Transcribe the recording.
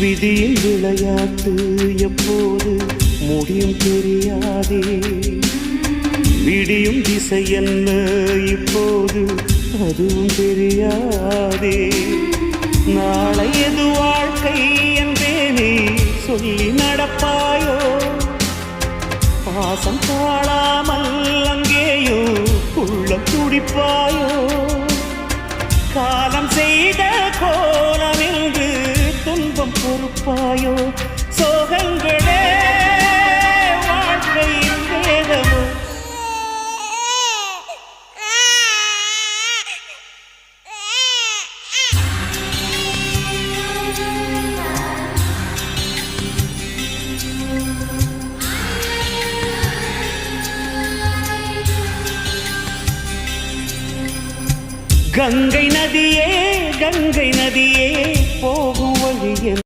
விதியின் விளையாட்டு எப்போது முடியும் தெரியாதே. விடியும் திசை என்ன இப்போது அதுவும் தெரியாதே. நாளை எது வாழ்க்கை என்றேனே சொல்லி நடப்பாயோ. பாசம் தாழாமல் அங்கேயோ உள்ளம் துடிப்பாயோ. காலம் செய்த கோலம் என்று துன்பம் பொறுப்பாயோ. சோகங்களே வாழ்க்கையின் வேகமோ. கங்கை நதியே கங்கை நதியே போகும் வழி